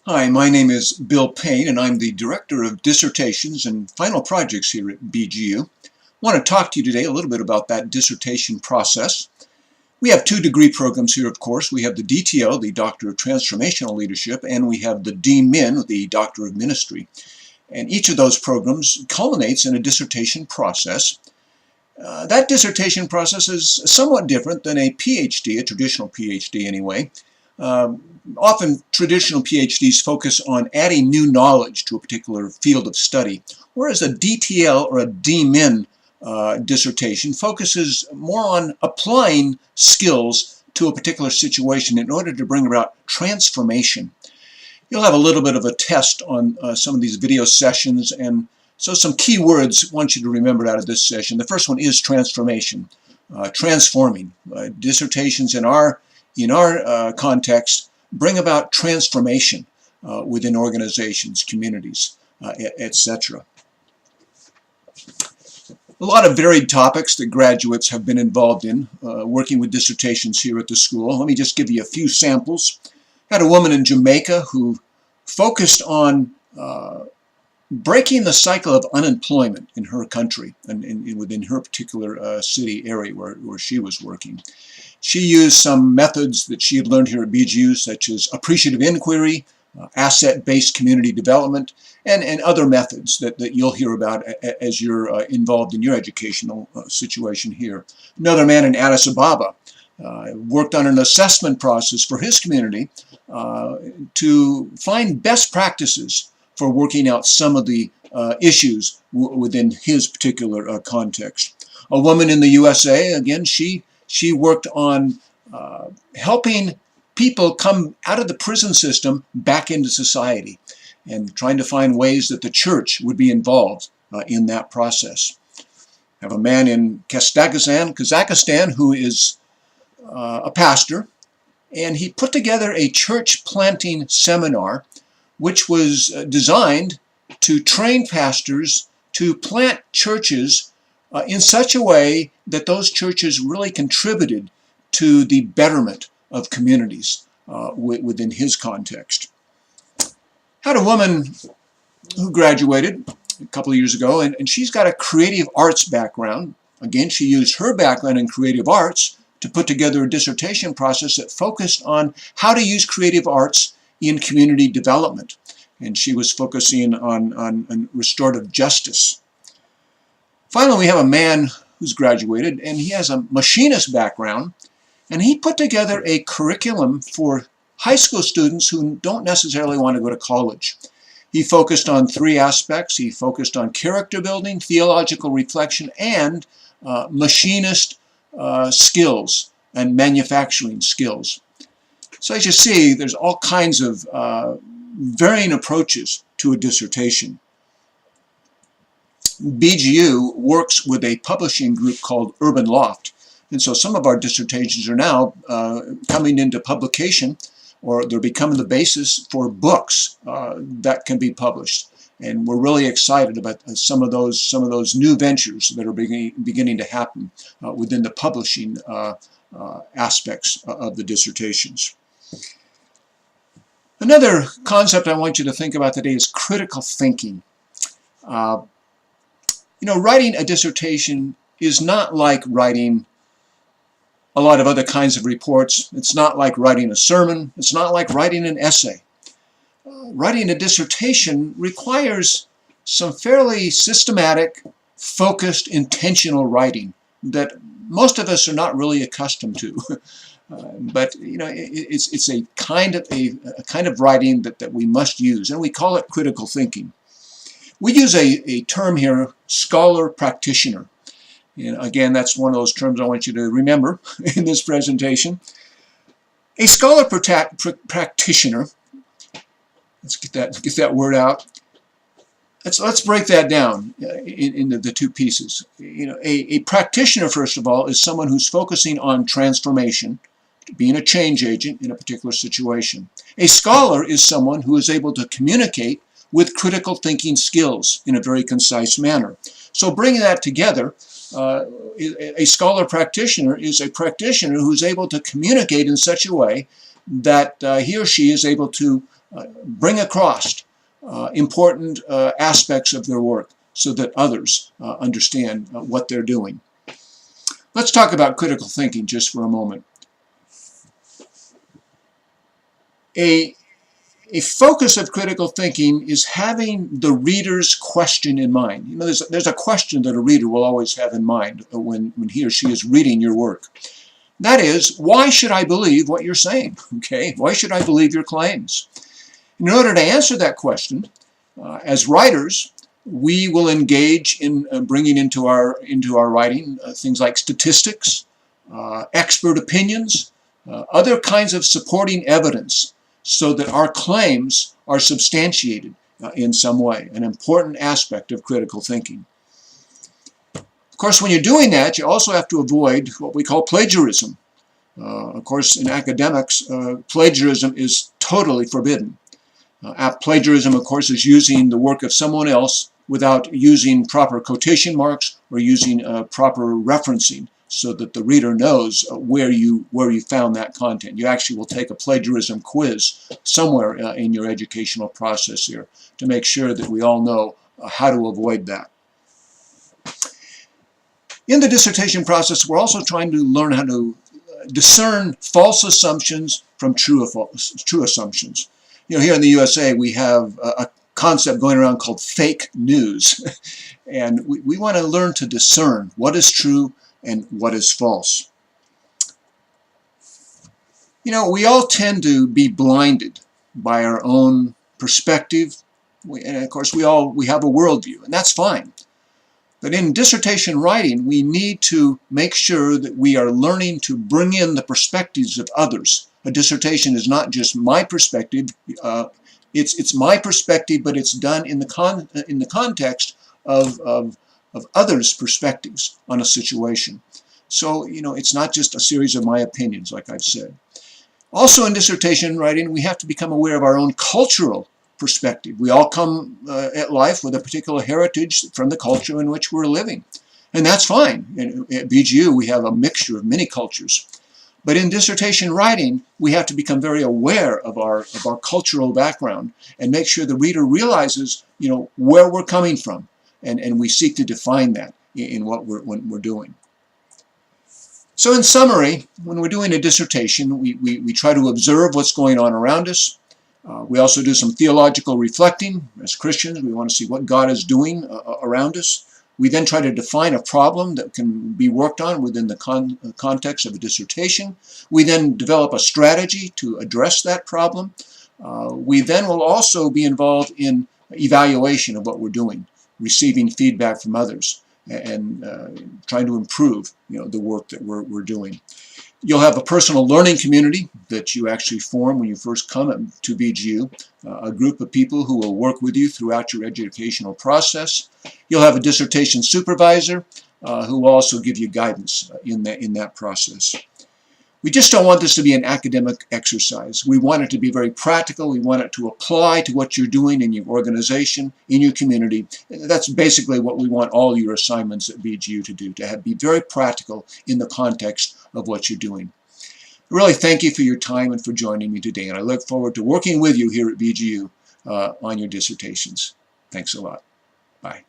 Hi, my name is Bill Payne, and I'm the Director of Dissertations and Final Projects here at BGU. I want to talk to you today a little bit about that dissertation process. We have two degree programs here, of course. We have the DTO, the Doctor of Transformational Leadership, and we have the DMin, the Doctor of Ministry. And each of those programs culminates in a dissertation process. That dissertation process is somewhat different than a PhD, a traditional PhD anyway. Often traditional PhDs focus on adding new knowledge to a particular field of study, whereas a DTL or a DMin dissertation focuses more on applying skills to a particular situation in order to bring about transformation. You'll have a little bit of a test on some of these video sessions, and so some key words I want you to remember out of this session. The first one is transformation, transforming. Dissertations in our context bring about transformation within organizations, communities, etc. A lot of varied topics that graduates have been involved in working with dissertations here at the school. Let me just give you a few samples. I had a woman in Jamaica who focused on breaking the cycle of unemployment in her country and within her particular city area where she was working. She used some methods that she had learned here at BGU, such as appreciative inquiry, asset-based community development, and other methods that you'll hear about as you're involved in your educational situation here. Another man in Addis Ababa worked on an assessment process for his community to find best practices for working out some of the issues within his particular context. A woman in the USA, again, she worked on helping people come out of the prison system back into society and trying to find ways that the church would be involved in that process. I have a man in Kazakhstan who is a pastor, and he put together a church planting seminar which was designed to train pastors to plant churches in such a way that those churches really contributed to the betterment of communities within his context. Had a woman who graduated a couple of years ago, and she's got a creative arts background. Again, she used her background in creative arts to put together a dissertation process that focused on how to use creative arts in community development. And she was focusing on restorative justice. Finally, we have a man who's graduated, and he has a machinist background, and he put together a curriculum for high school students who don't necessarily want to go to college. He focused on three aspects. He focused on character building, theological reflection, and machinist skills and manufacturing skills. So as you see, there's all kinds of varying approaches to a dissertation. BGU works with a publishing group called Urban Loft, and so some of our dissertations are now coming into publication, or they're becoming the basis for books that can be published. And we're really excited about some of those new ventures that are beginning to happen within the publishing aspects of the dissertations. Another concept I want you to think about today is critical thinking. Writing a dissertation is not like writing a lot of other kinds of reports. It's not like writing a sermon. It's not like writing an essay. Writing a dissertation requires some fairly systematic, focused, intentional writing that most of us are not really accustomed to. But it's a kind of writing that we must use, and we call it critical thinking. We use a term here, scholar practitioner. And again, that's one of those terms I want you to remember in this presentation. A scholar practitioner, let's get that word out. Let's break that down into the two pieces. A practitioner, first of all, is someone who's focusing on transformation, being a change agent in a particular situation. A scholar is someone who is able to communicate with critical thinking skills in a very concise manner. So bringing that together, a scholar practitioner is a practitioner who's able to communicate in such a way that he or she is able to bring across important aspects of their work so that others understand what they're doing. Let's talk about critical thinking just for a moment. A focus of critical thinking is having the reader's question in mind. You know, there's a question that a reader will always have in mind when he or she is reading your work. That is, why should I believe what you're saying? Okay, why should I believe your claims? In order to answer that question, as writers, we will engage in bringing into our writing things like statistics, expert opinions, other kinds of supporting evidence, so that our claims are substantiated in some way, an important aspect of critical thinking. Of course, when you're doing that, you also have to avoid what we call plagiarism. Of course, in academics, plagiarism is totally forbidden. Plagiarism, of course, is using the work of someone else without using proper quotation marks or using proper referencing, so that the reader knows where you found that content. You actually will take a plagiarism quiz somewhere in your educational process here to make sure that we all know how to avoid that. In the dissertation process, we're also trying to learn how to discern false assumptions from true assumptions. You know, here in the USA, we have a concept going around called fake news. And we want to learn to discern what is true and what is false. You know, we all tend to be blinded by our own perspective. And of course, we have a worldview, and that's fine. But in dissertation writing, we need to make sure that we are learning to bring in the perspectives of others. A dissertation is not just my perspective. It's my perspective, but it's done in the context of others' perspectives on a situation. So, you know, it's not just a series of my opinions, like I've said. Also in dissertation writing, we have to become aware of our own cultural perspective. We all come at life with a particular heritage from the culture in which we're living. And that's fine. At BGU, we have a mixture of many cultures. But in dissertation writing, we have to become very aware of our cultural background and make sure the reader realizes, you know, where we're coming from. And we seek to define that in what we're doing. So in summary, when we're doing a dissertation, we try to observe what's going on around us. We also do some theological reflecting. As Christians, we want to see what God is doing around us. We then try to define a problem that can be worked on within the context of a dissertation. We then develop a strategy to address that problem. We then will also be involved in evaluation of what we're doing, receiving feedback from others, and trying to improve, you know, the work that we're doing. You'll have a personal learning community that you actually form when you first come to BGU, a group of people who will work with you throughout your educational process. You'll have a dissertation supervisor who will also give you guidance in that process. We just don't want this to be an academic exercise. We want it to be very practical. We want it to apply to what you're doing in your organization, in your community. That's basically what we want all your assignments at BGU to do, to be very practical in the context of what you're doing. I really thank you for your time and for joining me today, and I look forward to working with you here at BGU on your dissertations. Thanks a lot. Bye.